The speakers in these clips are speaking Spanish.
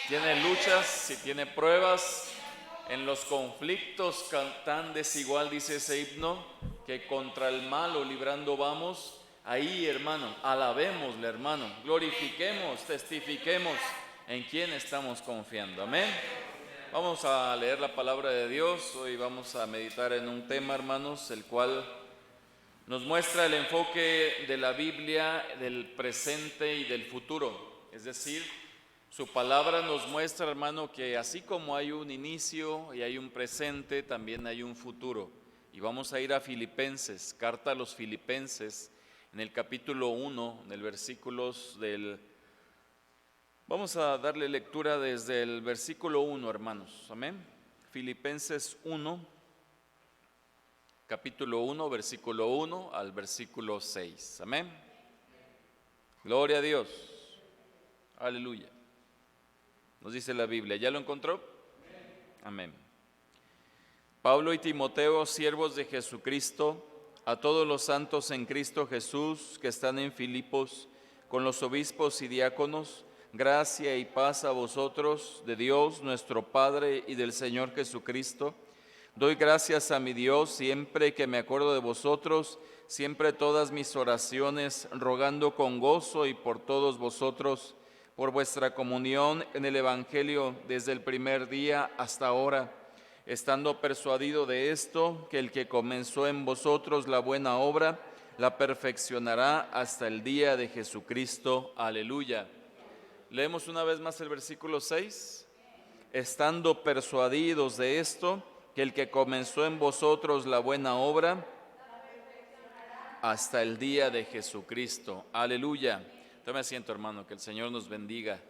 tiene luchas, si tiene pruebas, en los conflictos tan desigual, dice ese himno, que contra el malo librando vamos, ahí, hermano, alabémosle, hermano, glorifiquemos, testifiquemos en quién estamos confiando. Amén. Vamos a leer la palabra de Dios. Hoy vamos a meditar en un tema, hermanos, el cual nos muestra el enfoque de la Biblia del presente y del futuro. Es decir, su palabra nos muestra, hermano, que así como hay un inicio y hay un presente, también hay un futuro. Y vamos a ir a Filipenses, carta a los Filipenses, en el capítulo 1, en el versículos del... Vamos a darle lectura desde el versículo 1, hermanos. Amén. Filipenses 1, capítulo 1, versículo 1 al versículo 6. Amén. Gloria a Dios. Aleluya. Nos dice la Biblia. ¿Ya lo encontró? Amén. Pablo y Timoteo, siervos de Jesucristo, a todos los santos en Cristo Jesús que están en Filipos, con los obispos y diáconos, gracia y paz a vosotros, de Dios nuestro Padre y del Señor Jesucristo. Doy gracias a mi Dios siempre que me acuerdo de vosotros, siempre todas mis oraciones, rogando con gozo y por todos vosotros, por vuestra comunión en el Evangelio desde el primer día hasta ahora, estando persuadido de esto, que el que comenzó en vosotros la buena obra, la perfeccionará hasta el día de Jesucristo. Aleluya. Leemos una vez más el versículo 6. Estando persuadidos de esto, que el que comenzó en vosotros la buena obra, hasta el día de Jesucristo. Aleluya. Tome asiento, hermano, que el Señor nos bendiga.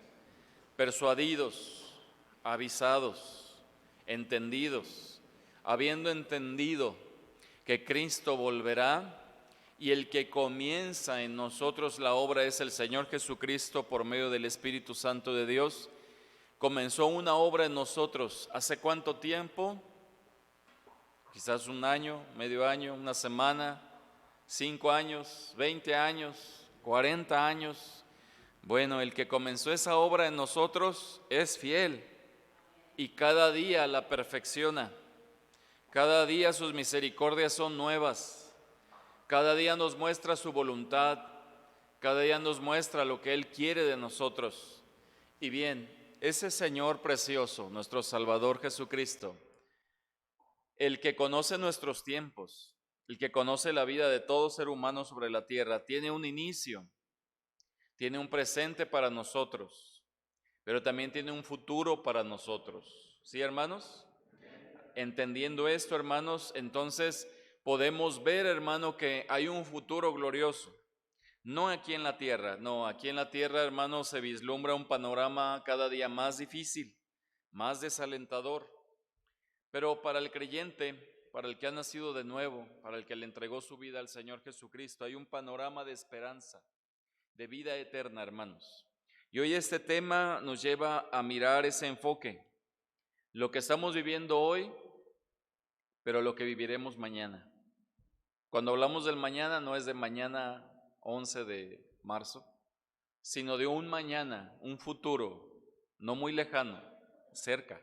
Persuadidos, avisados, entendidos, habiendo entendido que Cristo volverá y el que comienza en nosotros la obra es el Señor Jesucristo por medio del Espíritu Santo de Dios. Comenzó una obra en nosotros. ¿Hace cuánto tiempo? Quizás un año, medio año, una semana, 5 años, 20 años, 40 años. Bueno, el que comenzó esa obra en nosotros es fiel y cada día la perfecciona. Cada día sus misericordias son nuevas. Cada día nos muestra su voluntad. Cada día nos muestra lo que Él quiere de nosotros. Y bien, ese Señor precioso, nuestro Salvador Jesucristo, el que conoce nuestros tiempos, el que conoce la vida de todo ser humano sobre la tierra, tiene un inicio, tiene un presente para nosotros, pero también tiene un futuro para nosotros. ¿Sí, hermanos? Entendiendo esto, hermanos, entonces podemos ver, hermano, que hay un futuro glorioso. No aquí en la tierra, no, aquí en la tierra, hermano, se vislumbra un panorama cada día más difícil, más desalentador. Pero para el creyente, para el que ha nacido de nuevo, para el que le entregó su vida al Señor Jesucristo, hay un panorama de esperanza, de vida eterna, hermanos. Y hoy este tema nos lleva a mirar ese enfoque, lo que estamos viviendo hoy, pero lo que viviremos mañana. Cuando hablamos del mañana, no es de mañana 11 de marzo, sino de un mañana, un futuro, no muy lejano, cerca.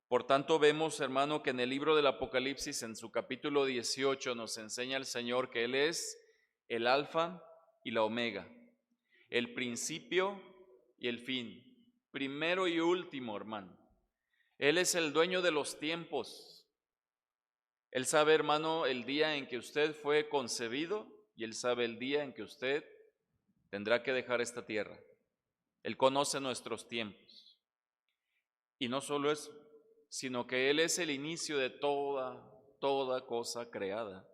Por tanto, vemos, hermano, que en el libro del Apocalipsis, en su capítulo 18, nos enseña el Señor que Él es el alfa y la omega, el principio y el fin, primero y último, hermano. Él es el dueño de los tiempos. Él sabe, hermano, el día en que usted fue concebido y Él sabe el día en que usted tendrá que dejar esta tierra. Él conoce nuestros tiempos. Y no solo eso, sino que Él es el inicio de toda cosa creada.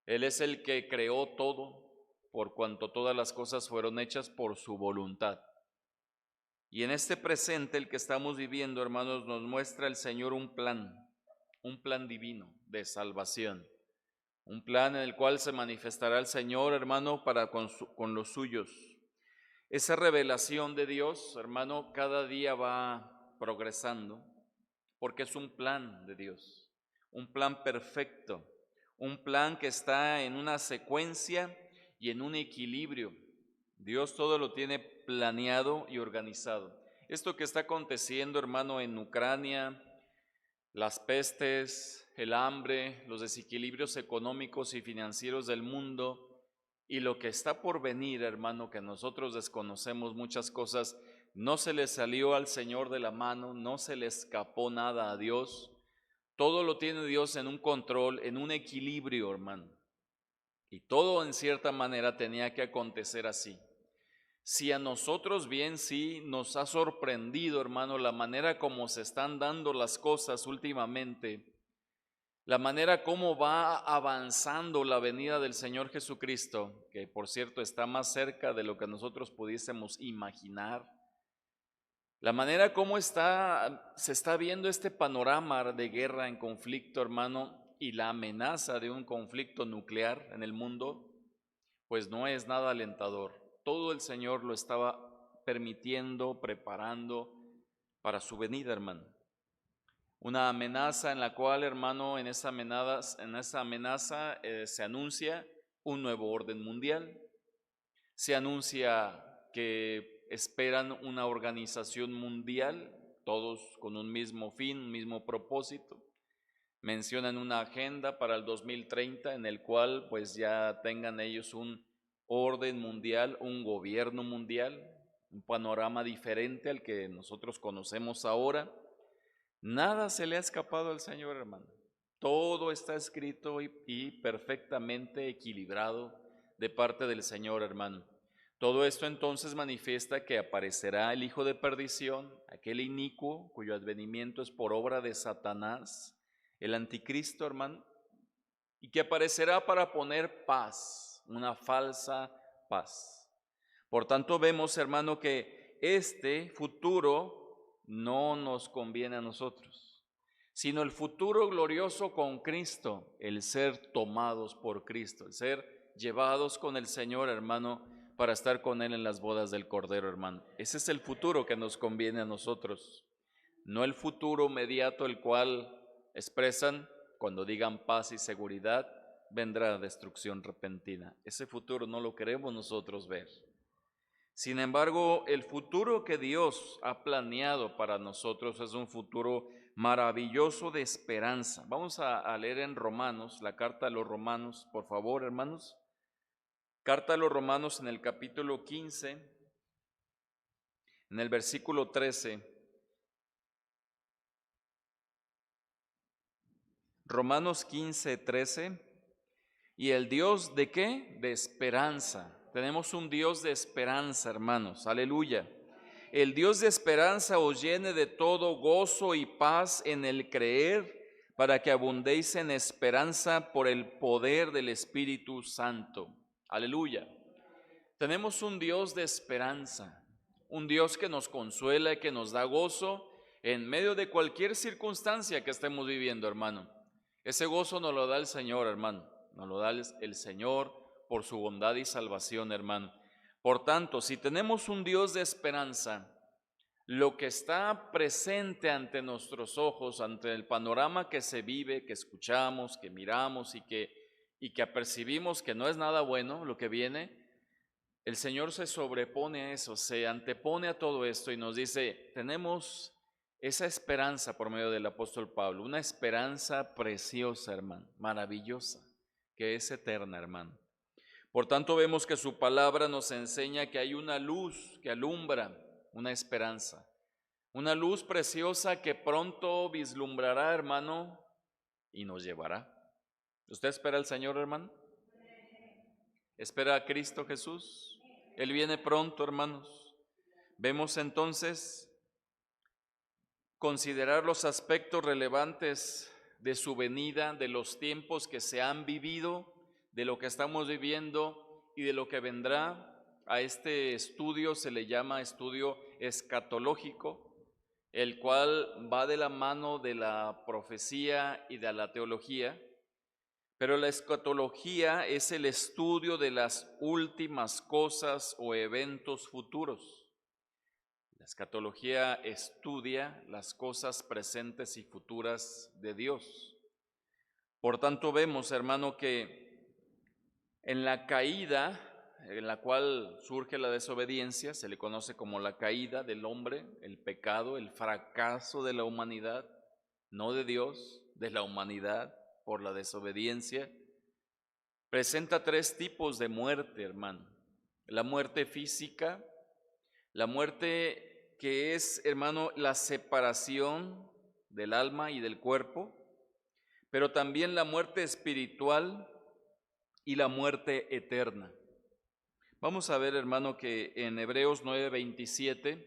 Él es el que creó todo, por cuanto todas las cosas fueron hechas por su voluntad. Y en este presente, el que estamos viviendo, hermanos, nos muestra el Señor un plan divino de salvación. Un plan en el cual se manifestará el Señor, hermano, para con los suyos. Esa revelación de Dios, hermano, cada día va progresando, porque es un plan de Dios, un plan perfecto, un plan que está en una secuencia y en un equilibrio. Dios todo lo tiene planeado y organizado. Esto que está aconteciendo, hermano, en Ucrania, las pestes, el hambre, los desequilibrios económicos y financieros del mundo y lo que está por venir, hermano, que nosotros desconocemos muchas cosas, no se le salió al Señor de la mano, no se le escapó nada a Dios. Todo lo tiene Dios en un control, en un equilibrio, hermano. Y todo en cierta manera tenía que acontecer así. Si a nosotros bien sí nos ha sorprendido, hermano, la manera como se están dando las cosas últimamente, la manera como va avanzando la venida del Señor Jesucristo, que por cierto está más cerca de lo que nosotros pudiésemos imaginar, la manera como se está viendo este panorama de guerra en conflicto, hermano, y la amenaza de un conflicto nuclear en el mundo, pues no es nada alentador. Todo el Señor lo estaba permitiendo, preparando para su venida, hermano. Una amenaza en la cual, hermano, en esa amenaza se anuncia un nuevo orden mundial. Se anuncia que esperan una organización mundial, todos con un mismo fin, un mismo propósito. Mencionan una agenda para el 2030 en el cual pues ya tengan ellos un orden mundial, un gobierno mundial, un panorama diferente al que nosotros conocemos ahora. Nada se le ha escapado al Señor, hermano. Todo está escrito y perfectamente equilibrado de parte del Señor, hermano. Todo esto entonces manifiesta que aparecerá el hijo de perdición, aquel inicuo cuyo advenimiento es por obra de Satanás, el anticristo, hermano, y que aparecerá para poner paz, una falsa paz. Por tanto, vemos, hermano, que este futuro no nos conviene a nosotros, sino el futuro glorioso con Cristo, el ser tomados por Cristo, el ser llevados con el Señor, hermano, para estar con Él en las bodas del Cordero, hermano. Ese es el futuro que nos conviene a nosotros, no el futuro inmediato, el cual expresan cuando digan paz y seguridad, vendrá destrucción repentina. Ese futuro no lo queremos nosotros ver. Sin embargo, el futuro que Dios ha planeado para nosotros es un futuro maravilloso de esperanza. Vamos a leer en Romanos, la carta a los Romanos, por favor, hermanos. Carta a los Romanos en el capítulo 15, en el versículo 13. Romanos 15, 13. ¿Y el Dios de qué? De esperanza. Tenemos un Dios de esperanza, hermanos. Aleluya. El Dios de esperanza os llene de todo gozo y paz en el creer, para que abundéis en esperanza por el poder del Espíritu Santo. Aleluya. Tenemos un Dios de esperanza, un Dios que nos consuela y que nos da gozo en medio de cualquier circunstancia que estemos viviendo, hermano. Ese gozo nos lo da el Señor, hermano. Nos lo da el Señor por su bondad y salvación, hermano. Por tanto, si tenemos un Dios de esperanza, lo que está presente ante nuestros ojos, ante el panorama que se vive, que escuchamos, que miramos y que apercibimos que no es nada bueno lo que viene, el Señor se sobrepone a eso, se antepone a todo esto y nos dice, tenemos esa esperanza por medio del apóstol Pablo, una esperanza preciosa, hermano, maravillosa, que es eterna, hermano. Por tanto, vemos que su palabra nos enseña que hay una luz que alumbra una esperanza, una luz preciosa que pronto vislumbrará, hermano, y nos llevará. ¿Usted espera al Señor, hermano? ¿Espera a Cristo Jesús? Él viene pronto, hermanos. Vemos entonces considerar los aspectos relevantes de su venida, de los tiempos que se han vivido, de lo que estamos viviendo y de lo que vendrá. A este estudio se le llama estudio escatológico, el cual va de la mano de la profecía y de la teología. Pero la escatología es el estudio de las últimas cosas o eventos futuros. La escatología estudia las cosas presentes y futuras de Dios. Por tanto, vemos, hermano, que en la caída, en la cual surge la desobediencia, se le conoce como la caída del hombre, el pecado, el fracaso de la humanidad, no de Dios, de la humanidad por la desobediencia. Presenta tres tipos de muerte, hermano. La muerte física, la muerte que es, hermano, la separación del alma y del cuerpo, pero también la muerte espiritual y la muerte eterna. Vamos a ver, hermano, que en Hebreos 9:27,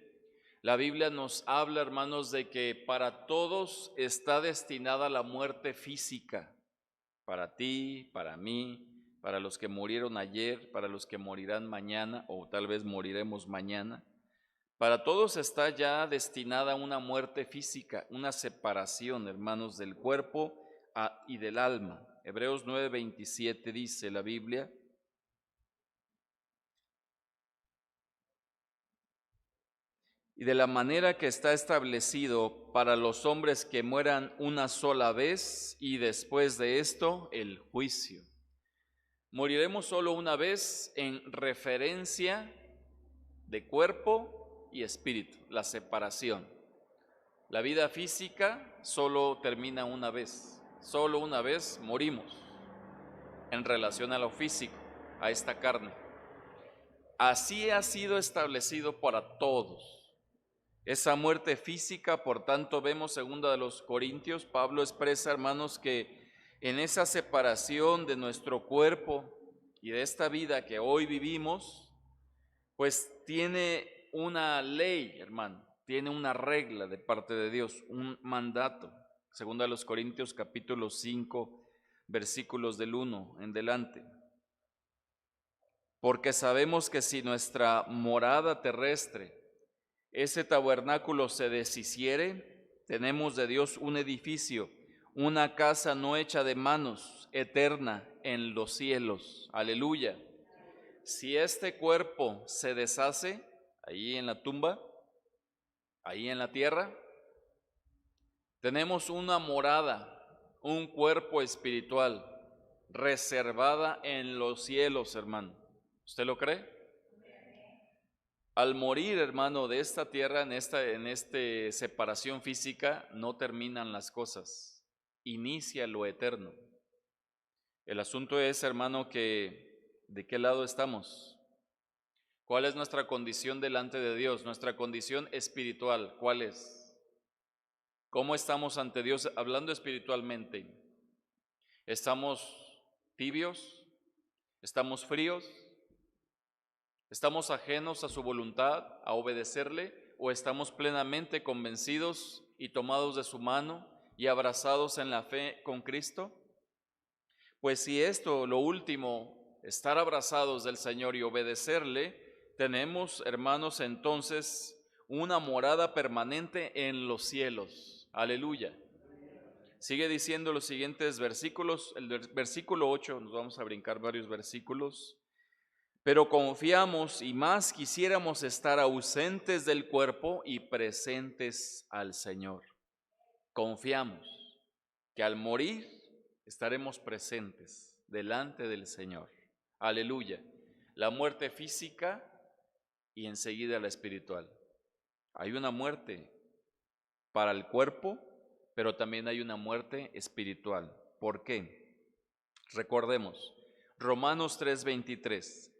la Biblia nos habla, hermanos, de que para todos está destinada la muerte física, para ti, para mí, para los que murieron ayer, para los que morirán mañana, o tal vez moriremos mañana. Para todos está ya destinada una muerte física, una separación, hermanos, del cuerpo y del alma. Hebreos 9:27 dice la Biblia: y de la manera que está establecido para los hombres que mueran una sola vez y después de esto el juicio. Moriremos solo una vez en referencia de cuerpo y espíritu, la separación. La vida física solo termina una vez, solo una vez morimos en relación a lo físico, a esta carne. Así ha sido establecido para todos. Esa muerte física, por tanto, vemos segunda de los Corintios, Pablo expresa, hermanos, que en esa separación de nuestro cuerpo y de esta vida que hoy vivimos, pues tiene una ley, hermano, tiene una regla de parte de Dios, un mandato. Segunda de los Corintios capítulo 5, versículos del 1 en delante. Porque sabemos que si nuestra morada terrestre, ese tabernáculo, se deshiciere, tenemos de Dios un edificio, una casa no hecha de manos, eterna en los cielos. Aleluya. Si este cuerpo se deshace ahí en la tumba, ahí en la tierra, tenemos una morada, un cuerpo espiritual reservada en los cielos, hermano. ¿Usted lo cree? Al morir, hermano, de esta tierra, en esta separación física, no terminan las cosas, inicia lo eterno. El asunto es, hermano, que ¿de qué lado estamos? ¿Cuál es nuestra condición delante de Dios? Nuestra condición espiritual, ¿cuál es? ¿Cómo estamos ante Dios hablando espiritualmente? ¿Estamos tibios? ¿Estamos fríos? ¿Estamos ajenos a su voluntad, a obedecerle, o estamos plenamente convencidos y tomados de su mano y abrazados en la fe con Cristo? Pues si esto, lo último, estar abrazados del Señor y obedecerle, tenemos, hermanos, entonces una morada permanente en los cielos. Aleluya. Sigue diciendo los siguientes versículos, el versículo 8, nos vamos a brincar varios versículos. Pero confiamos y más quisiéramos estar ausentes del cuerpo y presentes al Señor. Confiamos que al morir estaremos presentes delante del Señor. Aleluya. La muerte física y enseguida la espiritual. Hay una muerte para el cuerpo, pero también hay una muerte espiritual. ¿Por qué? Recordemos, Romanos 3:23.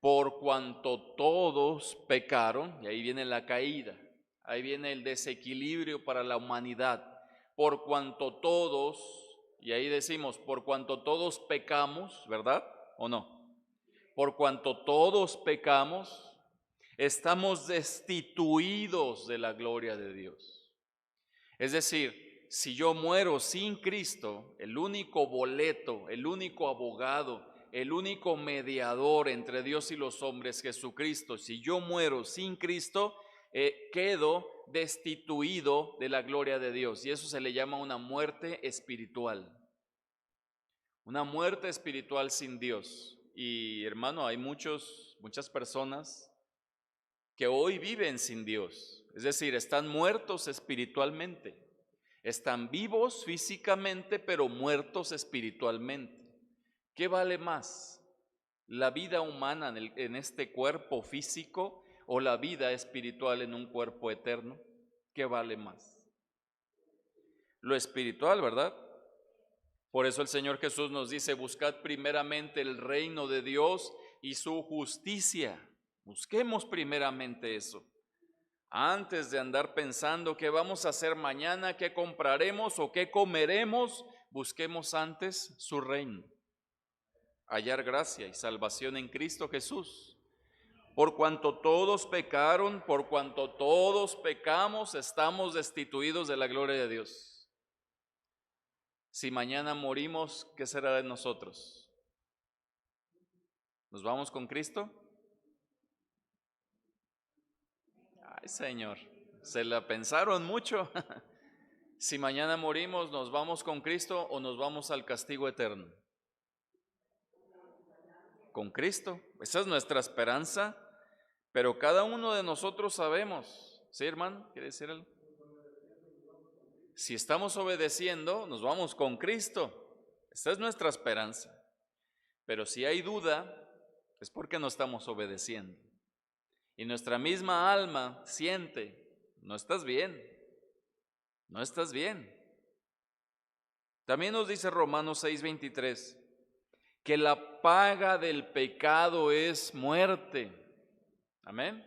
Por cuanto todos pecaron, y ahí viene la caída, ahí viene el desequilibrio para la humanidad. Por cuanto todos, y ahí decimos, por cuanto todos pecamos, ¿verdad? ¿O no? Por cuanto todos pecamos, estamos destituidos de la gloria de Dios. Es decir, si yo muero sin Cristo, el único boleto, el único abogado, el único mediador entre Dios y los hombres, Jesucristo, si yo muero sin Cristo, quedo destituido de la gloria de Dios. Y eso se le llama una muerte espiritual. Una muerte espiritual sin Dios. Y hermano, hay muchas personas que hoy viven sin Dios. Es decir, están muertos espiritualmente. Están vivos físicamente, pero muertos espiritualmente. ¿Qué vale más? ¿La vida humana en este cuerpo físico o la vida espiritual en un cuerpo eterno? ¿Qué vale más? Lo espiritual, ¿verdad? Por eso el Señor Jesús nos dice, buscad primeramente el reino de Dios y su justicia. Busquemos primeramente eso. Antes de andar pensando qué vamos a hacer mañana, qué compraremos o qué comeremos, busquemos antes su reino. Hallar gracia y salvación en Cristo Jesús. Por cuanto todos pecaron, por cuanto todos pecamos, estamos destituidos de la gloria de Dios. Si mañana morimos, ¿qué será de nosotros? ¿Nos vamos con Cristo? Ay, Señor, se la pensaron mucho. Si mañana morimos, ¿nos vamos con Cristo o nos vamos al castigo eterno? Con Cristo. Esa es nuestra esperanza, pero cada uno de nosotros sabemos. ¿Sí, hermano? ¿Quiere decir algo? Si estamos obedeciendo, nos vamos con Cristo. Esta es nuestra esperanza. Pero si hay duda, es porque no estamos obedeciendo. Y nuestra misma alma siente, no estás bien, no estás bien. También nos dice Romanos 6:23, que la paga del pecado es muerte. Amén.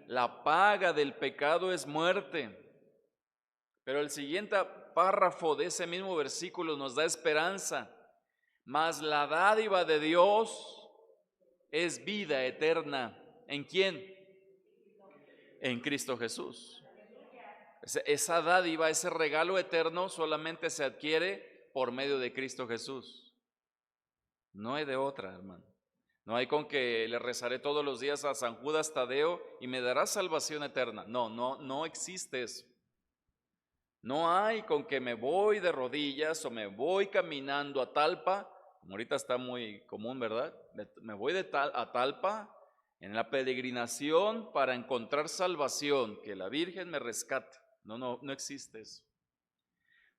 La paga del pecado es muerte. Pero el siguiente párrafo de ese mismo versículo nos da esperanza. Mas la dádiva de Dios es vida eterna. ¿En quién? En Cristo Jesús. Esa dádiva, ese regalo eterno solamente se adquiere por medio de Cristo Jesús. No hay de otra, hermano. No hay con que le rezaré todos los días a San Judas Tadeo y me dará salvación eterna. No existe eso. No hay con que me voy de rodillas o me voy caminando a Talpa, como ahorita está muy común, ¿verdad? Me voy a Talpa en la peregrinación para encontrar salvación, que la Virgen me rescate. No existe eso.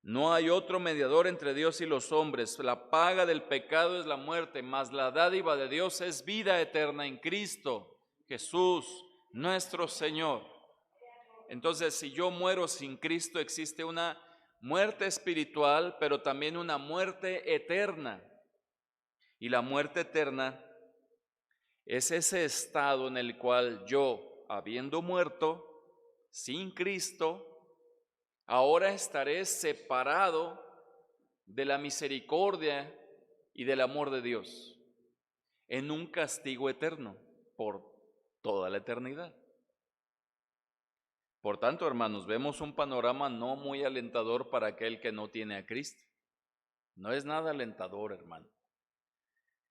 No hay otro mediador entre Dios y los hombres. La paga del pecado es la muerte, mas la dádiva de Dios es vida eterna en Cristo Jesús, nuestro Señor. Entonces, si yo muero sin Cristo, existe una muerte espiritual, pero también una muerte eterna. Y la muerte eterna es ese estado en el cual yo, habiendo muerto sin Cristo, ahora estaré separado de la misericordia y del amor de Dios, en un castigo eterno por toda la eternidad. Por tanto, hermanos, vemos un panorama no muy alentador para aquel que no tiene a Cristo. No es nada alentador, hermano.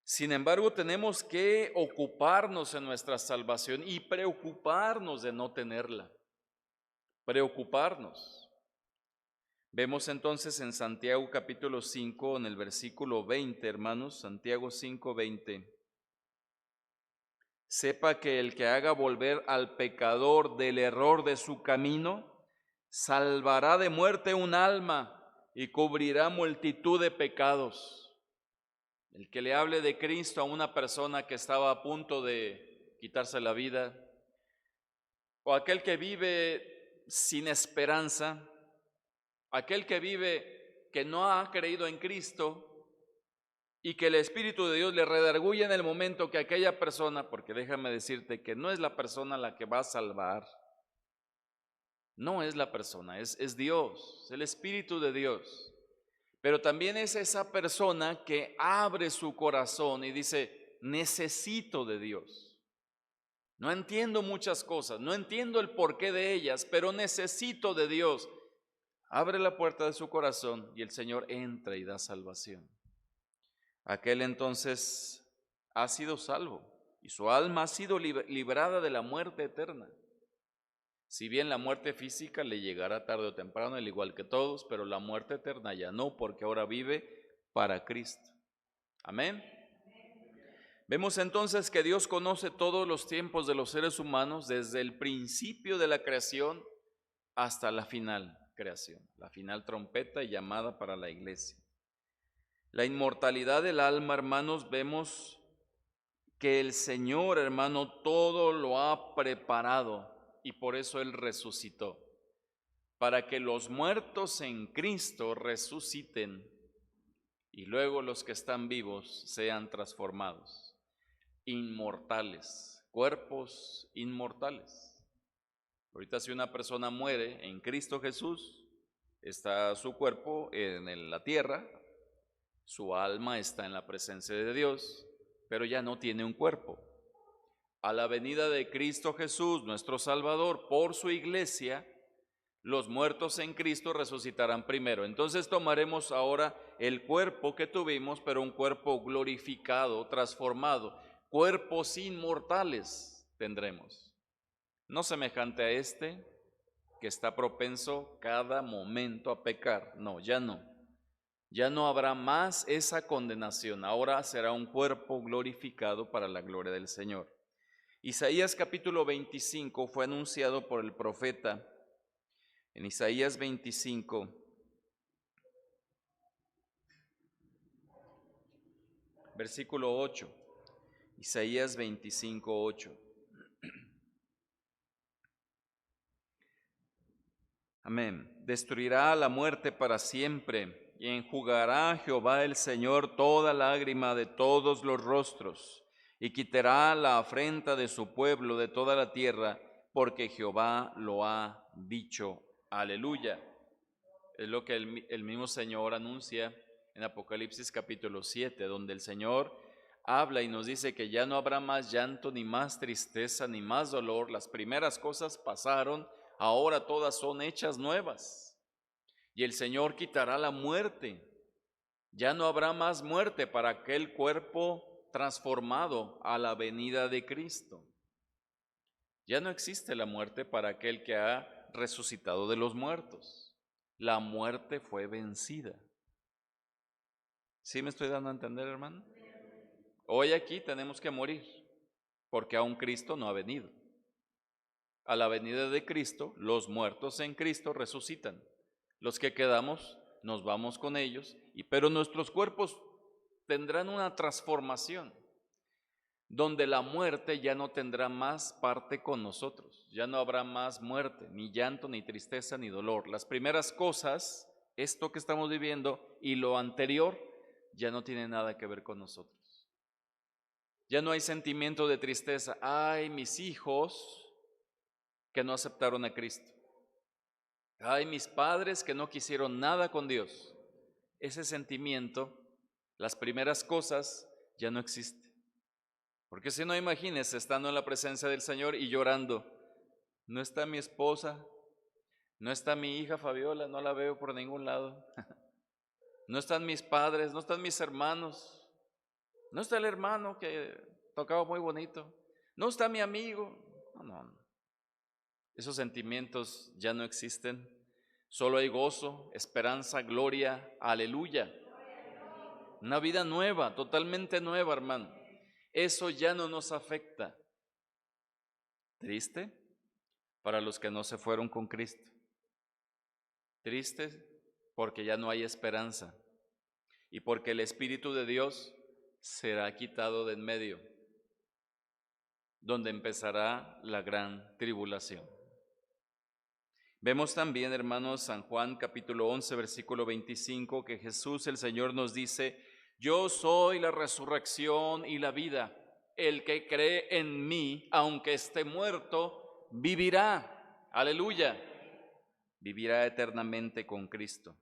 Sin embargo, tenemos que ocuparnos en nuestra salvación y preocuparnos de no tenerla. Preocuparnos. Vemos entonces en Santiago capítulo 5, en el versículo 20, hermanos, Santiago 5:20. Sepa que el que haga volver al pecador del error de su camino, salvará de muerte un alma y cubrirá multitud de pecados. El que le hable de Cristo a una persona que estaba a punto de quitarse la vida, o aquel que vive sin esperanza, aquel que vive que no ha creído en Cristo, y que el Espíritu de Dios le redarguye en el momento que aquella persona, porque déjame decirte que no es la persona la que va a salvar, no es la persona, es Dios, el Espíritu de Dios. Pero también es esa persona que abre su corazón y dice, necesito de Dios. No entiendo muchas cosas, no entiendo el porqué de ellas, pero necesito de Dios. Abre la puerta de su corazón y el Señor entra y da salvación. Aquel entonces ha sido salvo y su alma ha sido librada de la muerte eterna. Si bien la muerte física le llegará tarde o temprano, al igual que todos, pero la muerte eterna ya no, porque ahora vive para Cristo. Amén. Vemos entonces que Dios conoce todos los tiempos de los seres humanos, desde el principio de la creación hasta la final creación, la final trompeta y llamada para la iglesia. La inmortalidad del alma, hermanos, vemos que el Señor, hermano, todo lo ha preparado y por eso Él resucitó, para que los muertos en Cristo resuciten y luego los que están vivos sean transformados, inmortales, cuerpos inmortales. Ahorita si una persona muere en Cristo Jesús, está su cuerpo en la tierra, su alma está en la presencia de Dios, pero ya no tiene un cuerpo. A la venida de Cristo Jesús, nuestro Salvador, por su iglesia, los muertos en Cristo resucitarán primero. Entonces tomaremos ahora el cuerpo que tuvimos, pero un cuerpo glorificado, transformado. Cuerpos inmortales tendremos. No semejante a este, que está propenso cada momento a pecar. No, ya no. Ya no habrá más esa condenación. Ahora será un cuerpo glorificado para la gloria del Señor. Isaías capítulo 25 fue anunciado por el profeta. En Isaías 25, versículo 8. Isaías 25, 8. Amén. Destruirá la muerte para siempre y enjugará Jehová el Señor toda lágrima de todos los rostros y quitará la afrenta de su pueblo de toda la tierra, porque Jehová lo ha dicho. Aleluya. Es lo que el mismo Señor anuncia en Apocalipsis capítulo 7, donde el Señor habla y nos dice que ya no habrá más llanto, ni más tristeza, ni más dolor. Las primeras cosas pasaron, ahora todas son hechas nuevas. Y el Señor quitará la muerte. Ya no habrá más muerte para aquel cuerpo transformado a la venida de Cristo. Ya no existe la muerte para aquel que ha resucitado de los muertos. La muerte fue vencida. ¿Sí me estoy dando a entender, hermano? Hoy aquí tenemos que morir, porque aún Cristo no ha venido. A la venida de Cristo, los muertos en Cristo resucitan. Los que quedamos, nos vamos con ellos, pero nuestros cuerpos tendrán una transformación, donde la muerte ya no tendrá más parte con nosotros. Ya no habrá más muerte, ni llanto, ni tristeza, ni dolor. Las primeras cosas, esto que estamos viviendo y lo anterior, ya no tiene nada que ver con nosotros. Ya no hay sentimiento de tristeza. Ay, mis hijos que no aceptaron a Cristo. Ay, mis padres que no quisieron nada con Dios. Ese sentimiento, las primeras cosas, ya no existe. Porque si no, imagínense estando en la presencia del Señor y llorando. No está mi esposa, no está mi hija Fabiola, no la veo por ningún lado. No están mis padres, no están mis hermanos. No está el hermano que tocaba muy bonito. No está mi amigo. No. Esos sentimientos ya no existen. Solo hay gozo, esperanza, gloria, aleluya. Una vida nueva, totalmente nueva, hermano. Eso ya no nos afecta. Triste para los que no se fueron con Cristo. Triste porque ya no hay esperanza y porque el Espíritu de Dios será quitado de en medio, donde empezará la gran tribulación. Vemos también, hermanos, San Juan capítulo 11, versículo 25, que Jesús el Señor nos dice: yo soy la resurrección y la vida. El que cree en mí, aunque esté muerto, vivirá. Aleluya. Vivirá eternamente con Cristo.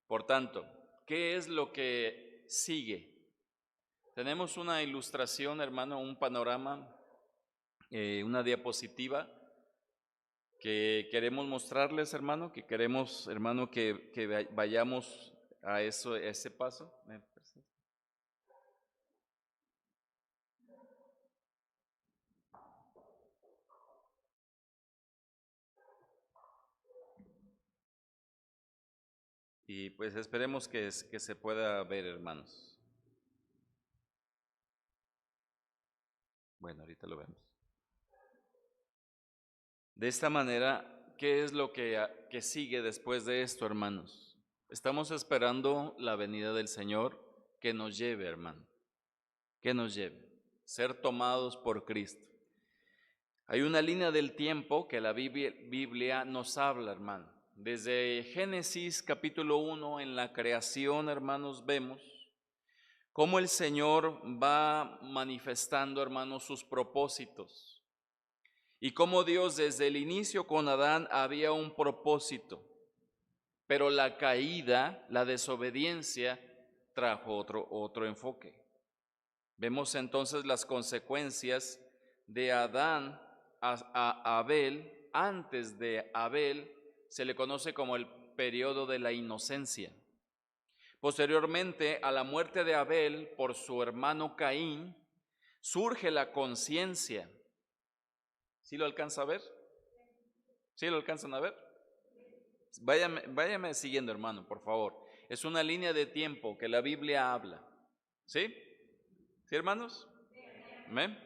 Por tanto, ¿qué es lo que sigue? Tenemos una ilustración, hermano, un panorama, una diapositiva que queremos mostrarles, hermano, que queremos, hermano, que vayamos a ese paso. Y pues esperemos que se pueda ver, hermanos. Bueno, ahorita lo vemos. De esta manera, ¿qué es lo que sigue después de esto, hermanos? Estamos esperando la venida del Señor que nos lleve, hermano, que nos lleve. ser tomados por Cristo. Hay una línea del tiempo que la Biblia nos habla, hermano. Desde Génesis capítulo 1, en la creación, hermanos, vemos cómo el Señor va manifestando, hermanos, sus propósitos. Y cómo Dios desde el inicio con Adán había un propósito, pero la caída, la desobediencia, trajo otro enfoque. Vemos entonces las consecuencias de Adán a Abel. Antes de Abel se le conoce como el periodo de la inocencia. Posteriormente a la muerte de Abel por su hermano Caín, surge la conciencia. ¿Sí lo alcanza a ver? ¿Sí lo alcanzan a ver? Váyame siguiendo, hermano, por favor. Es una línea de tiempo que la Biblia habla. ¿Sí? ¿Sí, hermanos? ¿Amén?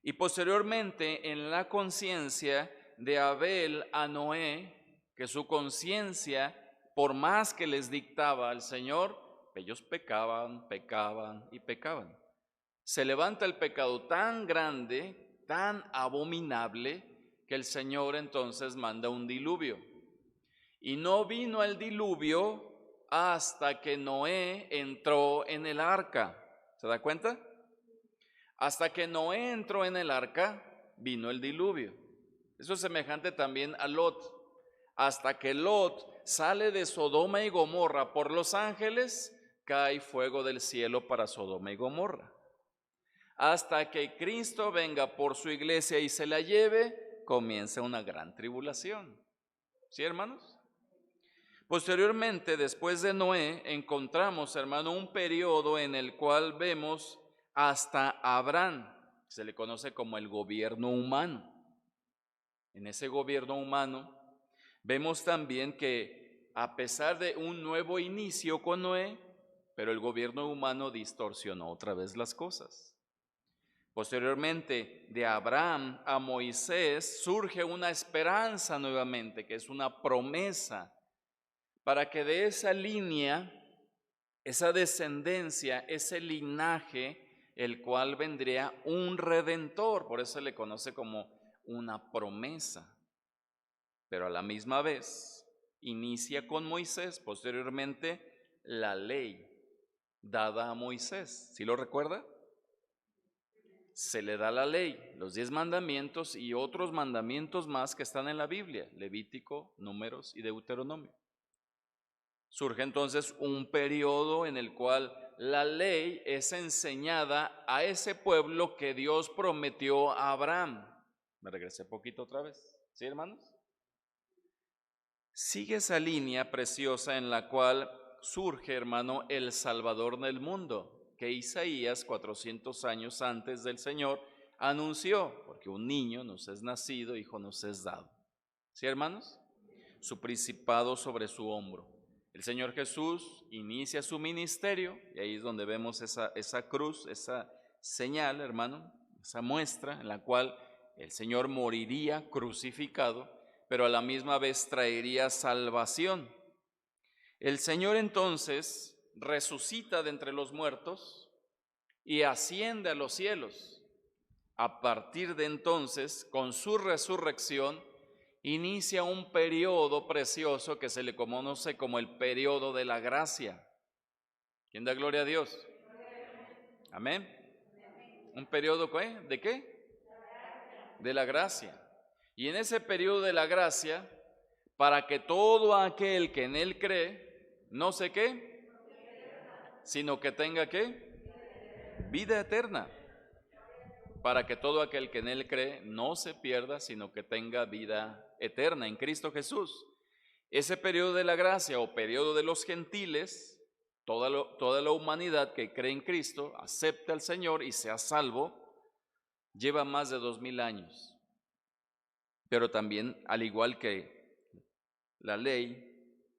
Y posteriormente en la conciencia de Abel a Noé, que su conciencia, por más que les dictaba al Señor, ellos pecaban y pecaban. Se levanta el pecado tan grande, tan abominable, que el Señor entonces manda un diluvio. Y no vino el diluvio hasta que Noé entró en el arca. ¿Se da cuenta? Hasta que Noé entró en el arca, vino el diluvio. Eso es semejante también a Lot. Hasta que Lot sale de Sodoma y Gomorra por los ángeles, cae fuego del cielo para Sodoma y Gomorra. Hasta que Cristo venga por su iglesia y se la lleve, comienza una gran tribulación. ¿Sí, hermanos? Posteriormente, después de Noé, encontramos, hermano, un periodo en el cual vemos hasta Abraham. Se le conoce como el gobierno humano. En ese gobierno humano vemos también que a pesar de un nuevo inicio con Noé, pero el gobierno humano distorsionó otra vez las cosas. Posteriormente, de Abraham a Moisés surge una esperanza nuevamente, que es una promesa, para que de esa línea, esa descendencia, ese linaje, el cual vendría un redentor, por eso se le conoce como una promesa. Pero a la misma vez inicia con Moisés, posteriormente la ley dada a Moisés. ¿Sí lo recuerda? Se le da la ley, los 10 mandamientos y otros mandamientos más que están en la Biblia, Levítico, Números y Deuteronomio. Surge entonces un periodo en el cual la ley es enseñada a ese pueblo que Dios prometió a Abraham. Me regresé poquito otra vez. ¿Sí, hermanos? Sigue esa línea preciosa en la cual surge, hermano, el Salvador del mundo, que Isaías, 400 años antes del Señor, anunció, porque un niño nos es nacido, hijo nos es dado. ¿Sí, hermanos? Su principado sobre su hombro. El Señor Jesús inicia su ministerio, y ahí es donde vemos esa cruz, esa señal, hermano, esa muestra en la cual el Señor moriría crucificado, pero a la misma vez traería salvación. El Señor entonces resucita de entre los muertos y asciende a los cielos. A partir de entonces, con su resurrección, inicia un periodo precioso que se le conoce como el periodo de la gracia. ¿Quién da gloria a Dios? Amén. ¿Un periodo de qué? De la gracia. Y en ese periodo de la gracia, para que todo aquel que en él cree, no sé qué, sino que tenga qué, vida eterna. Para que todo aquel que en él cree no se pierda, sino que tenga vida eterna en Cristo Jesús. Ese periodo de la gracia o periodo de los gentiles, toda la humanidad que cree en Cristo, acepta al Señor y sea salvo, lleva más de 2000 años. Pero también, al igual que la ley,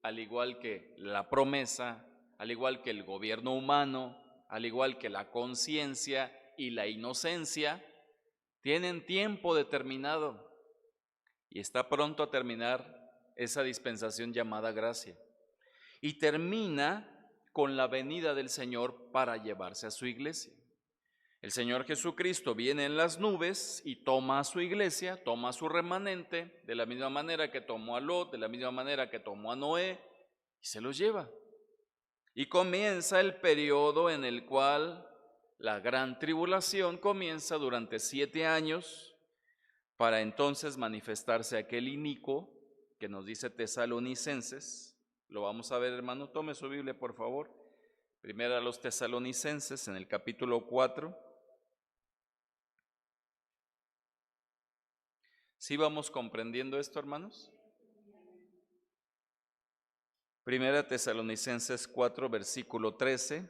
al igual que la promesa, al igual que el gobierno humano, al igual que la conciencia y la inocencia, tienen tiempo determinado y está pronto a terminar esa dispensación llamada gracia. Y termina con la venida del Señor para llevarse a su iglesia. El Señor Jesucristo viene en las nubes y toma a su iglesia, toma a su remanente, de la misma manera que tomó a Lot, de la misma manera que tomó a Noé, y se los lleva. Y comienza el periodo en el cual la gran tribulación comienza durante 7 años, para entonces manifestarse aquel inicuo que nos dice Tesalonicenses. Lo vamos a ver, hermano. Tome su Biblia, por favor. Primera a los Tesalonicenses, en el capítulo 4. ¿Sí vamos comprendiendo esto, hermanos? Primera Tesalonicenses 4, versículo 13.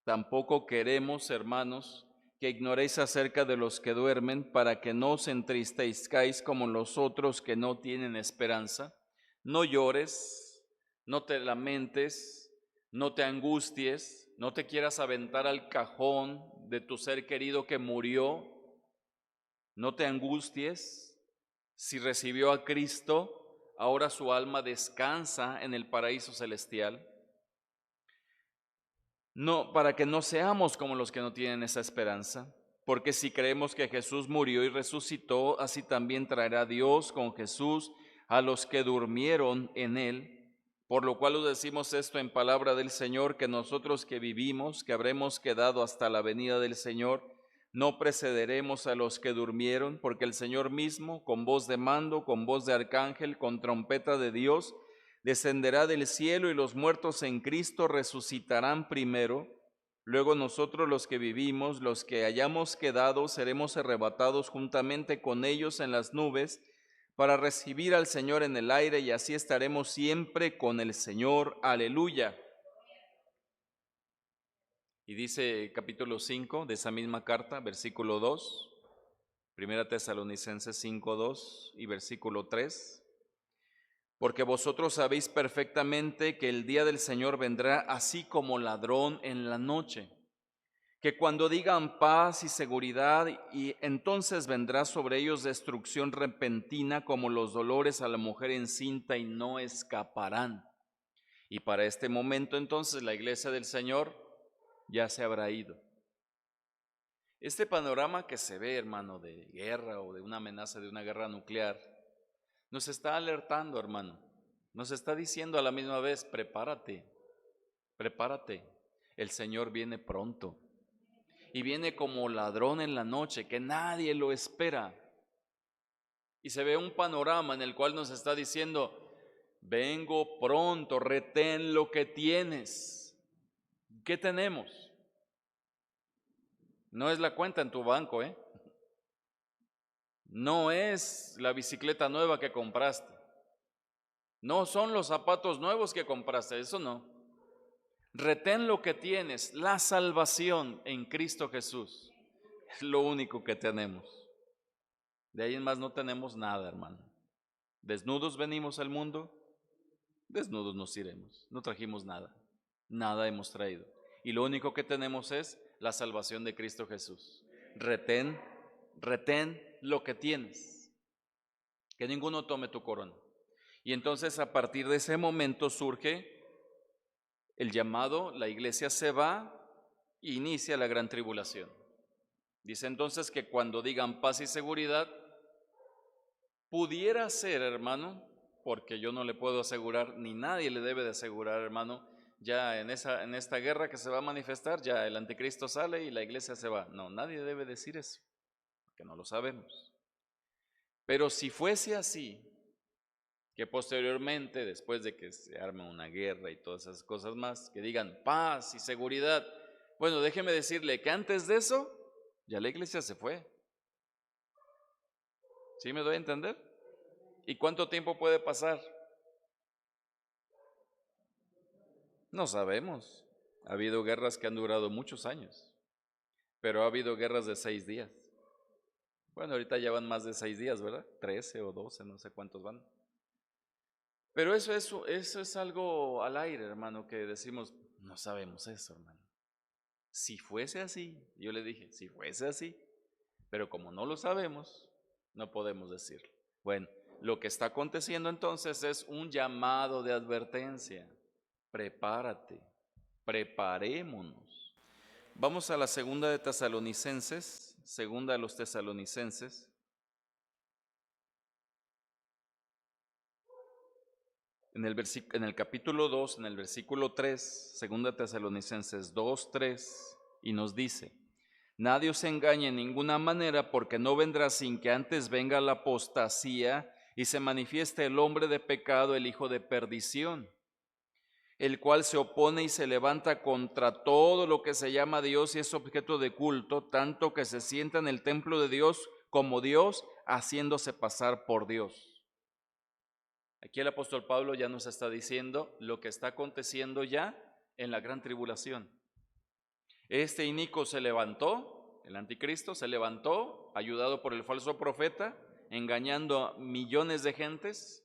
Tampoco queremos, hermanos, que ignoréis acerca de los que duermen, para que no os entristezcáis como los otros que no tienen esperanza. No llores, no te lamentes, no te angusties, no te quieras aventar al cajón de tu ser querido que murió. No te angusties. Si recibió a Cristo, ahora su alma descansa en el paraíso celestial. No, para que no seamos como los que no tienen esa esperanza, porque si creemos que Jesús murió y resucitó, así también traerá Dios con Jesús a los que durmieron en él. Por lo cual os decimos esto en palabra del Señor, que nosotros que vivimos, que habremos quedado hasta la venida del Señor, no precederemos a los que durmieron, porque el Señor mismo, con voz de mando, con voz de arcángel, con trompeta de Dios, descenderá del cielo, y los muertos en Cristo resucitarán primero. Luego nosotros los que vivimos, los que hayamos quedado, seremos arrebatados juntamente con ellos en las nubes para recibir al Señor en el aire, y así estaremos siempre con el Señor. Aleluya. Y dice capítulo 5 de esa misma carta, versículo 2, Primera Tesalonicenses 5, 2 y versículo 3. Porque vosotros sabéis perfectamente que el día del Señor vendrá así como ladrón en la noche, que cuando digan paz y seguridad, y entonces vendrá sobre ellos destrucción repentina como los dolores a la mujer encinta, y no escaparán. Y para este momento entonces la iglesia del Señor ya se habrá ido. Este panorama que se ve, hermano, de guerra o de una amenaza de una guerra nuclear, nos está alertando, hermano. Nos está diciendo a la misma vez, prepárate, prepárate. El Señor viene pronto. Y viene como ladrón en la noche, que nadie lo espera. Y se ve un panorama en el cual nos está diciendo, vengo pronto, retén lo que tienes. ¿Qué tenemos? No es la cuenta en tu banco, ¿eh? No es la bicicleta nueva que compraste. No son los zapatos nuevos que compraste, eso no. Retén lo que tienes, la salvación en Cristo Jesús. Es lo único que tenemos. De ahí en más no tenemos nada, hermano. Desnudos venimos al mundo, desnudos nos iremos. No trajimos nada, nada hemos traído. Y lo único que tenemos es la salvación de Cristo Jesús. Retén lo que tienes. Que ninguno tome tu corona. Y entonces a partir de ese momento surge el llamado, la iglesia se va e inicia la gran tribulación. Dice entonces que cuando digan paz y seguridad, pudiera ser, hermano, porque yo no le puedo asegurar, ni nadie le debe de asegurar, hermano, ya en esta guerra que se va a manifestar, ya el anticristo sale y la iglesia se va. No, nadie debe decir eso, porque no lo sabemos. Pero si fuese así, que posteriormente, después de que se arme una guerra y todas esas cosas más, que digan paz y seguridad, bueno, déjeme decirle que antes de eso, ya la iglesia se fue. ¿Sí me doy a entender? ¿Y cuánto tiempo puede pasar? No sabemos. Ha habido guerras que han durado muchos años, pero ha habido guerras de 6 días. Bueno, ahorita ya van más de 6 días, ¿verdad? 13 o 12, no sé cuántos van. Pero eso es algo al aire, hermano, que decimos, no sabemos eso, hermano. Si fuese así, yo le dije, si fuese así, pero como no lo sabemos, no podemos decirlo. Bueno, lo que está aconteciendo entonces es un llamado de advertencia. Prepárate, preparémonos. Vamos a la segunda de Tesalonicenses, segunda a los Tesalonicenses. En el capítulo 2, en el versículo 3, segunda Tesalonicenses 2, 3, y nos dice: nadie os engañe en ninguna manera, porque no vendrá sin que antes venga la apostasía y se manifieste el hombre de pecado, el hijo de perdición, el cual se opone y se levanta contra todo lo que se llama Dios y es objeto de culto, tanto que se sienta en el templo de Dios como Dios, haciéndose pasar por Dios. Aquí el apóstol Pablo ya nos está diciendo lo que está aconteciendo ya en la gran tribulación. Este inicuo se levantó, el anticristo se levantó, ayudado por el falso profeta, engañando a millones de gentes.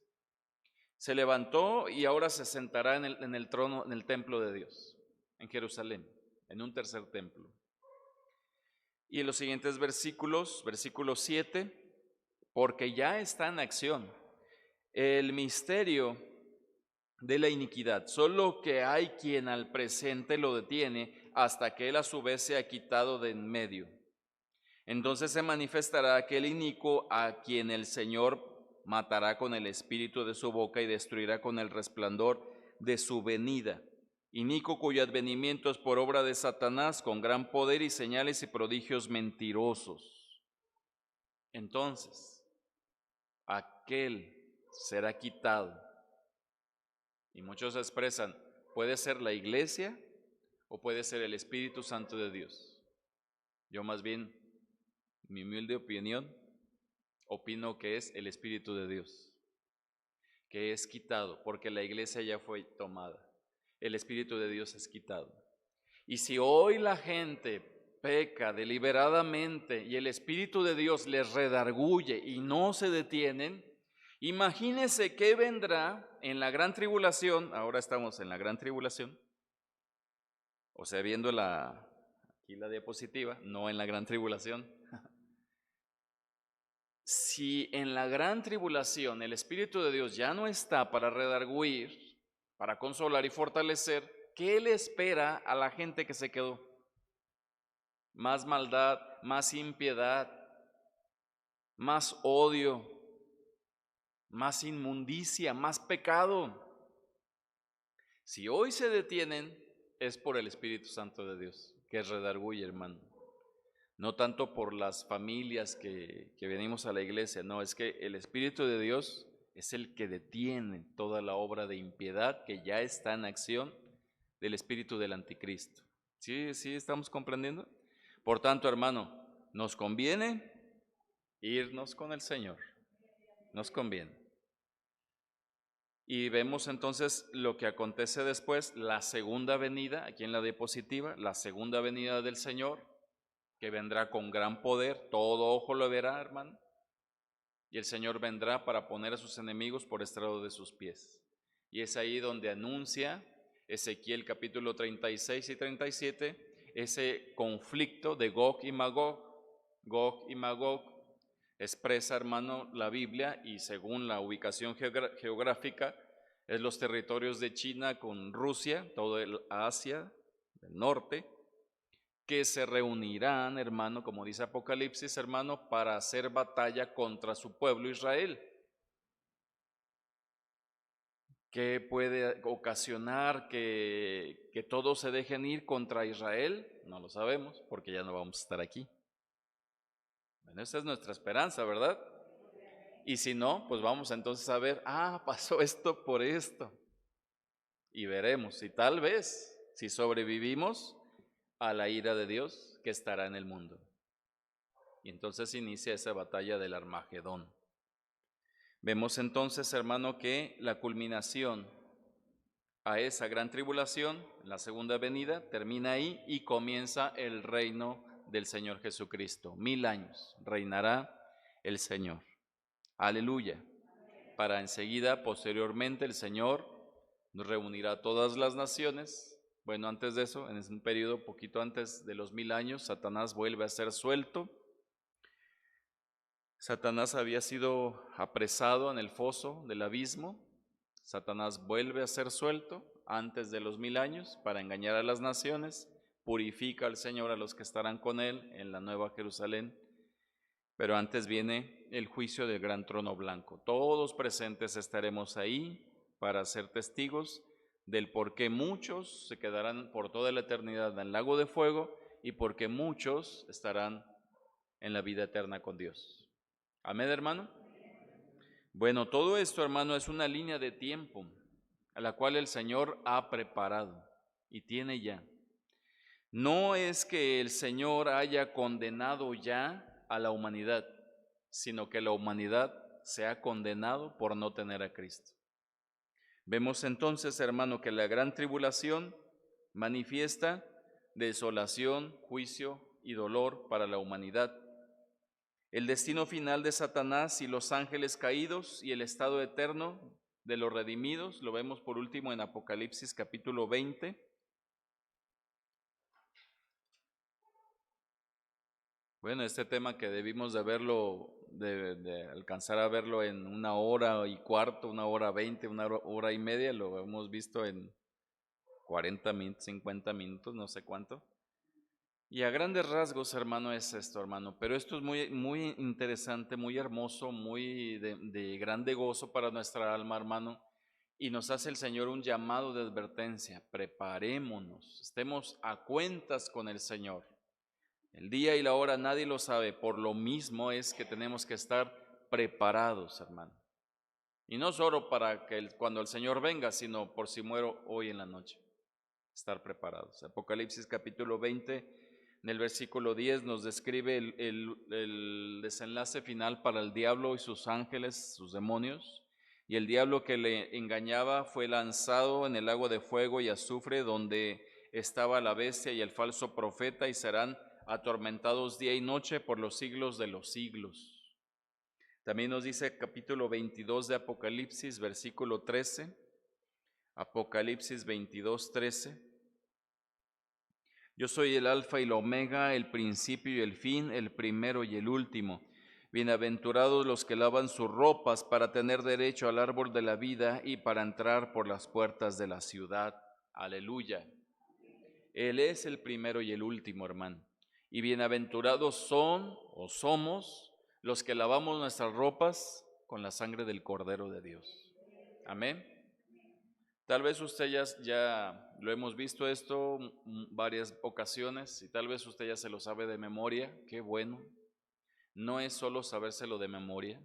Se levantó y ahora se sentará en el trono, en el templo de Dios, en Jerusalén, en un tercer templo. Y en los siguientes versículos, versículo 7, porque ya está en acción el misterio de la iniquidad, solo que hay quien al presente lo detiene hasta que él a su vez sea quitado de en medio. Entonces se manifestará aquel inicuo a quien el Señor matará con el espíritu de su boca y destruirá con el resplandor de su venida. Inicuo cuyo advenimiento es por obra de Satanás, con gran poder y señales y prodigios mentirosos. Entonces, aquel será quitado. Y muchos expresan, puede ser la iglesia o puede ser el Espíritu Santo de Dios. Yo más bien, mi humilde opinión, opino que es el Espíritu de Dios, que es quitado, porque la iglesia ya fue tomada. El Espíritu de Dios es quitado. Y si hoy la gente peca deliberadamente y el Espíritu de Dios les redarguye y no se detienen, imagínense qué vendrá en la gran tribulación. Ahora estamos en la gran tribulación, o sea, viendo aquí la diapositiva, no en la gran tribulación. Si en la gran tribulación el Espíritu de Dios ya no está para redarguir, para consolar y fortalecer, ¿qué le espera a la gente que se quedó? Más maldad, más impiedad, más odio, más inmundicia, más pecado. Si hoy se detienen, es por el Espíritu Santo de Dios, que redarguye, hermano. No tanto por las familias que venimos a la iglesia, no, es que el Espíritu de Dios es el que detiene toda la obra de impiedad que ya está en acción del espíritu del anticristo. ¿Sí estamos comprendiendo? Por tanto, hermano, nos conviene irnos con el Señor, nos conviene. Y vemos entonces lo que acontece después, la segunda venida, aquí en la diapositiva, la segunda venida del Señor, que vendrá con gran poder, todo ojo lo verá, hermano, y el Señor vendrá para poner a sus enemigos por estrado de sus pies. Y es ahí donde anuncia Ezequiel capítulo 36 y 37, ese conflicto de Gog y Magog. Gog y Magog expresa, hermano, la Biblia, y según la ubicación geográfica, es los territorios de China con Rusia, todo el Asia del norte, que se reunirán, hermano, como dice Apocalipsis, hermano, para hacer batalla contra su pueblo Israel. ¿Qué puede ocasionar que todos se dejen ir contra Israel? No lo sabemos, porque ya no vamos a estar aquí. Bueno, esa es nuestra esperanza, ¿verdad? Y si no, pues vamos entonces a ver, pasó esto por esto. Y veremos, y tal vez, si sobrevivimos a la ira de Dios que estará en el mundo. Y entonces inicia esa batalla del Armagedón. Vemos entonces, hermano, que la culminación a esa gran tribulación, la segunda venida, termina ahí y comienza el reino del Señor Jesucristo. 1000 años reinará el Señor. Aleluya. Para enseguida, posteriormente, el Señor nos reunirá a todas las naciones. Bueno, antes de eso, en un periodo poquito antes de los 1000 años, Satanás vuelve a ser suelto. Satanás había sido apresado en el foso del abismo. Satanás vuelve a ser suelto antes de los 1000 años para engañar a las naciones. purifica al Señor a los que estarán con Él en la Nueva Jerusalén. Pero antes viene el juicio del gran trono blanco. Todos presentes estaremos ahí para ser testigos del por qué muchos se quedarán por toda la eternidad en el lago de fuego y por qué muchos estarán en la vida eterna con Dios. Amén, hermano. Bueno, todo esto, hermano, es una línea de tiempo a la cual el Señor ha preparado y tiene ya. No es que el Señor haya condenado ya a la humanidad, sino que la humanidad se ha condenado por no tener a Cristo. Vemos entonces, hermano, que la gran tribulación manifiesta desolación, juicio y dolor para la humanidad. El destino final de Satanás y los ángeles caídos y el estado eterno de los redimidos lo vemos por último en Apocalipsis capítulo 20. Bueno, este tema que debimos de verlo, de alcanzar a verlo en 1 hora y cuarto, 1 hora 20, 1 hora y media, lo hemos visto en 40 minutos, 50 minutos, no sé cuánto. Y a grandes rasgos, hermano, es esto, hermano. Pero esto es muy, muy interesante, muy hermoso, muy de grande gozo para nuestra alma, hermano. Y nos hace el Señor un llamado de advertencia. Preparémonos, estemos a cuentas con el Señor. El día y la hora nadie lo sabe, por lo mismo es que tenemos que estar preparados, hermano. Y no solo para que cuando el Señor venga, sino por si muero hoy en la noche. Estar preparados. Apocalipsis capítulo 20, en el versículo 10 nos describe el desenlace final para el diablo y sus ángeles, sus demonios. Y el diablo que le engañaba fue lanzado en el lago de fuego y azufre, donde estaba la bestia y el falso profeta, y serán atormentados día y noche por los siglos de los siglos. También nos dice capítulo 22 de Apocalipsis, versículo 13, Apocalipsis 22, 13. Yo soy el alfa y la omega, el principio y el fin, el primero y el último. Bienaventurados los que lavan sus ropas para tener derecho al árbol de la vida y para entrar por las puertas de la ciudad. Aleluya. Él es el primero y el último, hermano. Y bienaventurados son o somos los que lavamos nuestras ropas con la sangre del Cordero de Dios. Amén. Tal vez usted ya lo hemos visto esto varias ocasiones y tal vez usted ya se lo sabe de memoria. Qué bueno. No es solo sabérselo de memoria,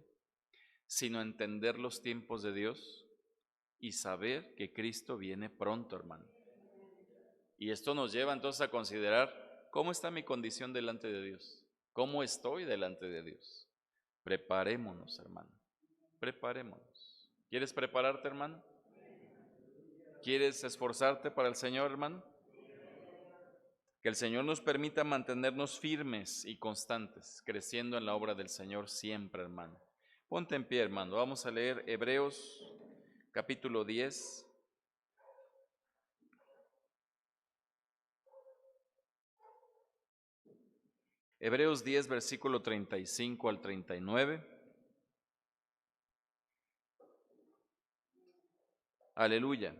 sino entender los tiempos de Dios y saber que Cristo viene pronto, hermano. Y esto nos lleva entonces a considerar cómo está mi condición delante de Dios, cómo estoy delante de Dios. Preparémonos, hermano, preparémonos. ¿Quieres prepararte, hermano? ¿Quieres esforzarte para el Señor, hermano? Que el Señor nos permita mantenernos firmes y constantes, creciendo en la obra del Señor siempre, hermano. Ponte en pie, hermano. Vamos a leer Hebreos capítulo 10. Hebreos 10, versículo 35 al 39. Aleluya.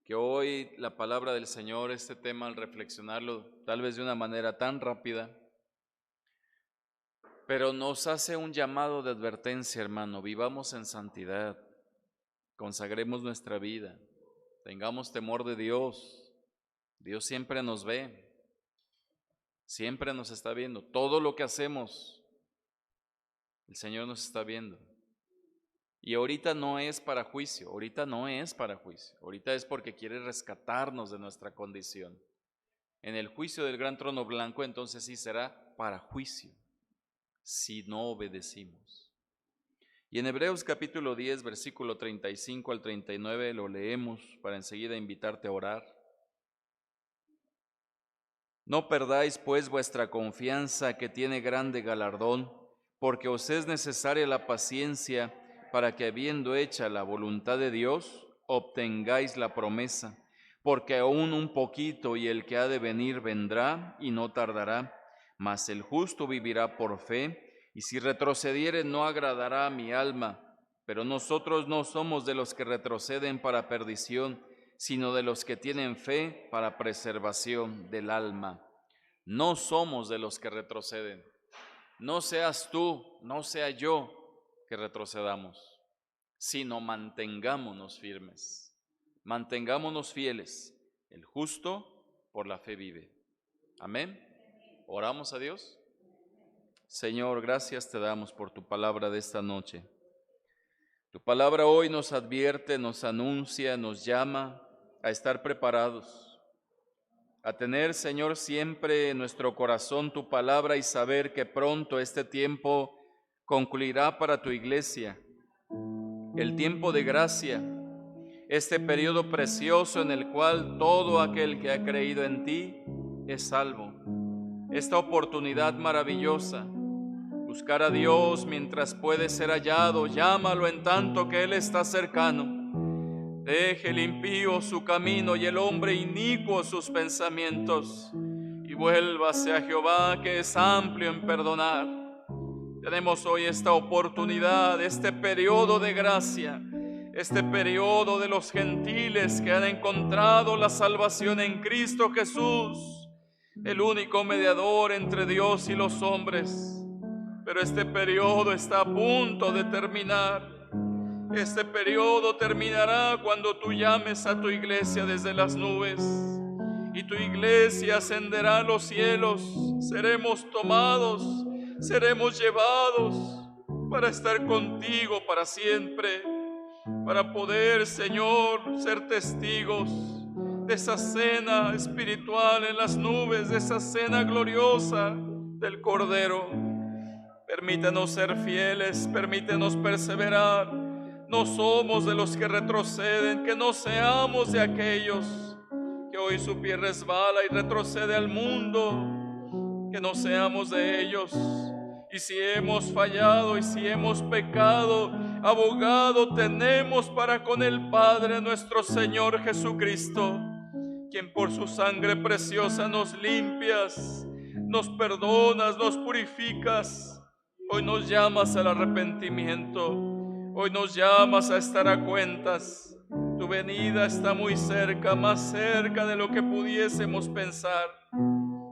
Que hoy la palabra del Señor, este tema, al reflexionarlo, tal vez de una manera tan rápida, pero nos hace un llamado de advertencia, hermano. Vivamos en santidad, consagremos nuestra vida, tengamos temor de Dios. Dios siempre nos ve, siempre nos está viendo. Todo lo que hacemos, el Señor nos está viendo. Y ahorita no es para juicio, ahorita no es para juicio, ahorita es porque quiere rescatarnos de nuestra condición. En el juicio del gran trono blanco, entonces sí será para juicio, si no obedecimos. Y en Hebreos capítulo 10, versículo 35 al 39, lo leemos para enseguida invitarte a orar. No perdáis pues vuestra confianza, que tiene grande galardón, porque os es necesaria la paciencia, para que habiendo hecha la voluntad de Dios, obtengáis la promesa. Porque aún un poquito y el que ha de venir vendrá y no tardará, mas el justo vivirá por fe, y si retrocediere no agradará a mi alma. Pero nosotros no somos de los que retroceden para perdición, sino de los que tienen fe para preservación del alma. No somos de los que retroceden. No seas tú, no sea yo que retrocedamos, sino mantengámonos firmes, mantengámonos fieles. El justo por la fe vive. Amén. Oramos a Dios. Señor, gracias te damos por tu palabra de esta noche. Tu palabra hoy nos advierte, nos anuncia, nos llama a estar preparados, a tener, Señor, siempre en nuestro corazón tu palabra y saber que pronto este tiempo concluirá para tu iglesia. El tiempo de gracia, este periodo precioso en el cual todo aquel que ha creído en ti es salvo. Esta oportunidad maravillosa, buscar a Dios mientras puede ser hallado, llámalo en tanto que Él está cercano. Deje el impío su camino y el hombre inicuo sus pensamientos, y vuélvase a Jehová, que es amplio en perdonar. Tenemos hoy esta oportunidad, este periodo de gracia, este periodo de los gentiles que han encontrado la salvación en Cristo Jesús, el único mediador entre Dios y los hombres. Pero este periodo está a punto de terminar. Este periodo terminará cuando tú llames a tu iglesia desde las nubes y tu iglesia ascenderá a los cielos. Seremos tomados, seremos llevados para estar contigo para siempre, para poder, Señor, ser testigos de esa cena espiritual en las nubes, de esa cena gloriosa del Cordero. Permítenos ser fieles, permítenos perseverar. No somos de los que retroceden, que no seamos de aquellos que hoy su pie resbala y retrocede al mundo, que no seamos de ellos. Y si hemos fallado y si hemos pecado, abogado tenemos para con el Padre nuestro Señor Jesucristo, quien por su sangre preciosa nos limpias, nos perdonas, nos purificas. Hoy nos llamas al arrepentimiento. Hoy nos llamas a estar a cuentas. Tu venida está muy cerca, más cerca de lo que pudiésemos pensar.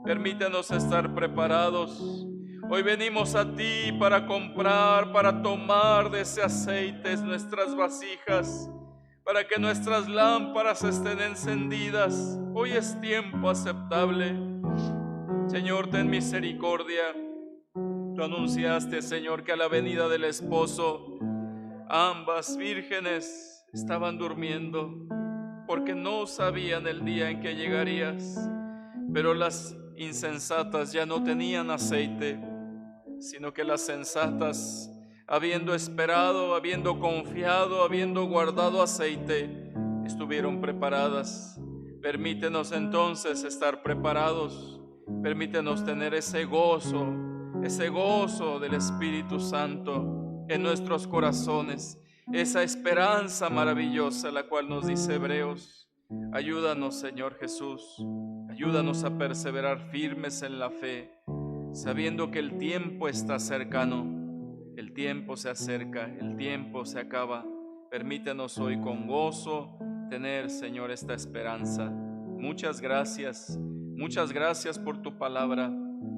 Permítenos estar preparados. Hoy venimos a ti para comprar, para tomar de ese aceite nuestras vasijas, para que nuestras lámparas estén encendidas. Hoy es tiempo aceptable. Señor, ten misericordia. Tú anunciaste, Señor, que a la venida del esposo ambas vírgenes estaban durmiendo porque no sabían el día en que llegarías. Pero las insensatas ya no tenían aceite, sino que las sensatas, habiendo esperado, habiendo confiado, habiendo guardado aceite, estuvieron preparadas. Permítenos entonces estar preparados. Permítenos tener ese gozo del Espíritu Santo en nuestros corazones, esa esperanza maravillosa, la cual nos dice Hebreos. Ayúdanos, Señor Jesús, ayúdanos a perseverar firmes en la fe, sabiendo que el tiempo está cercano, el tiempo se acerca, el tiempo se acaba. Permítenos hoy con gozo tener, Señor, esta esperanza. Muchas gracias por tu palabra,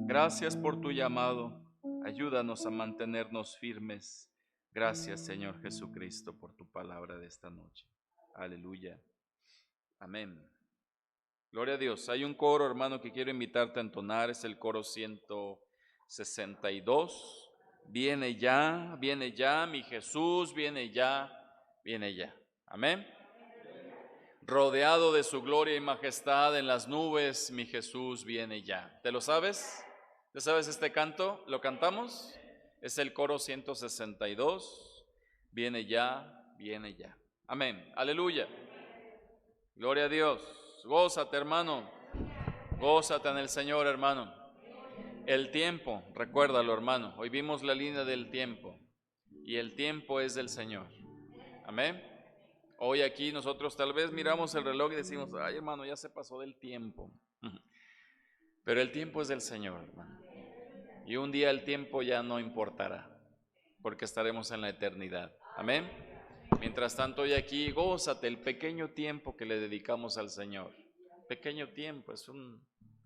gracias por tu llamado. Ayúdanos a mantenernos firmes. Gracias, Señor Jesucristo, por tu palabra de esta noche. Aleluya. Amén. Gloria a Dios. Hay un coro, hermano, que quiero invitarte a entonar. Es el coro 162. Viene ya, mi Jesús, viene ya, viene ya. Amén. Rodeado de su gloria y majestad en las nubes, mi Jesús viene ya. ¿Te lo sabes? ¿Te sabes este canto? ¿Lo cantamos? Es el coro 162. Viene ya, viene ya. Amén. Aleluya. Gloria a Dios. Gózate, hermano. Gózate en el Señor, hermano. El tiempo, recuérdalo, hermano. Hoy vimos la línea del tiempo. Y el tiempo es del Señor. Amén. Hoy aquí nosotros tal vez miramos el reloj y decimos, ay, hermano, ya se pasó del tiempo. Pero el tiempo es del Señor, hermano. Y un día el tiempo ya no importará, porque estaremos en la eternidad. Amén. Mientras tanto, hoy aquí, gózate el pequeño tiempo que le dedicamos al Señor. Pequeño tiempo, es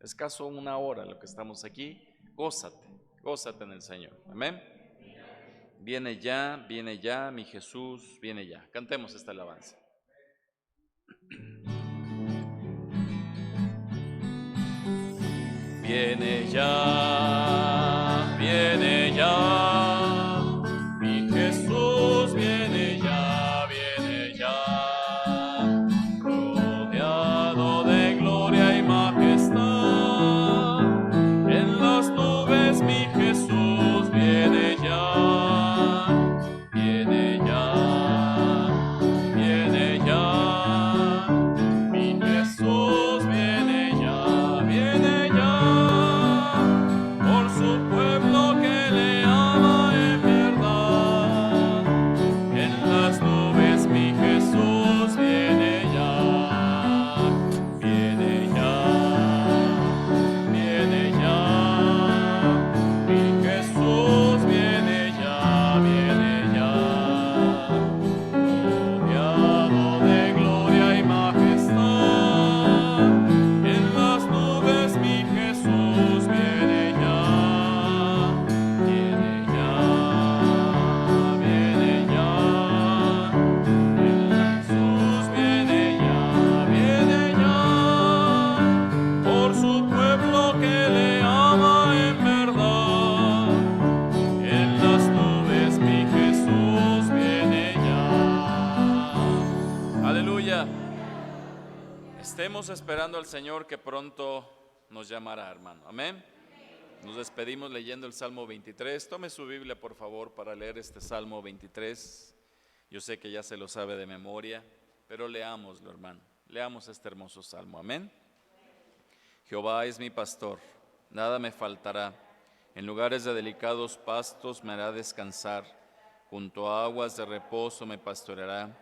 escaso una hora lo que estamos aquí. Gózate en el Señor. Amén. Viene ya, mi Jesús, viene ya. Cantemos esta alabanza. Viene ya, mi Jesús viene ya, rodeado de gloria y majestad, en las nubes mi Jesús viene ya, mi Jesús viene ya, por su pueblo que le ama en verdad. En las nubes mi Jesús viene ya, mi Jesús viene ya, rodeado de gloria y majestad. En las nubes mi Jesús viene ya, Jesús viene ya, por su pueblo que le ama en verdad. En las nubes mi Jesús viene ya. Aleluya. Estemos esperando al Señor que pronto nos llamará, hermano. Amén. Nos despedimos leyendo el Salmo 23. Tome su Biblia, por favor, para leer este Salmo 23. Yo sé que ya se lo sabe de memoria, pero leámoslo, hermano. Leamos este hermoso Salmo. Amén. Jehová es mi pastor, nada me faltará. En lugares de delicados pastos me hará descansar. Junto a aguas de reposo me pastoreará.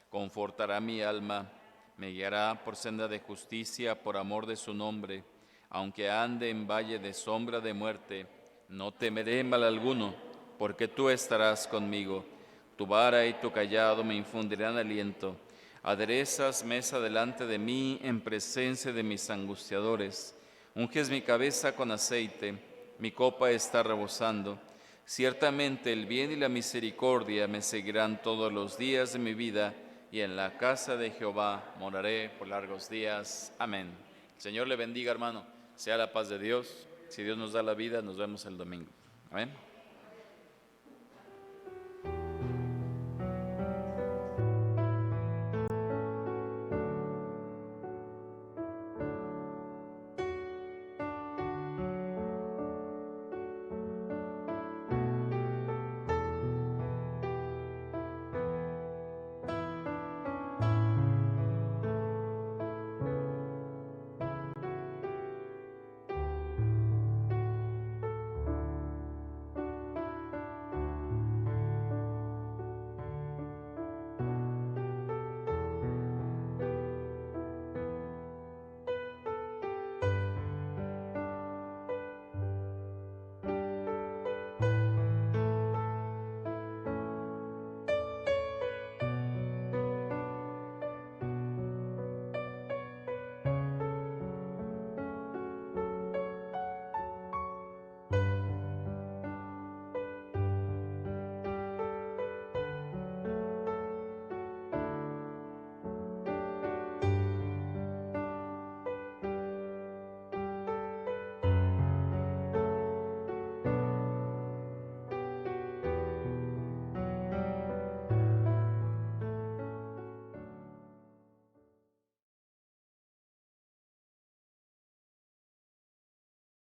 Confortará mi alma. Me guiará por senda de justicia por amor de su nombre. Aunque ande en valle de sombra de muerte, no temeré mal alguno, porque tú estarás conmigo. Tu vara y tu cayado me infundirán aliento. Aderezas mesa delante de mí en presencia de mis angustiadores. Unges mi cabeza con aceite, mi copa está rebosando. Ciertamente el bien y la misericordia me seguirán todos los días de mi vida, y en la casa de Jehová moraré por largos días. Amén. El Señor le bendiga, hermano. Sea la paz de Dios. Si Dios nos da la vida, nos vemos el domingo. Amén.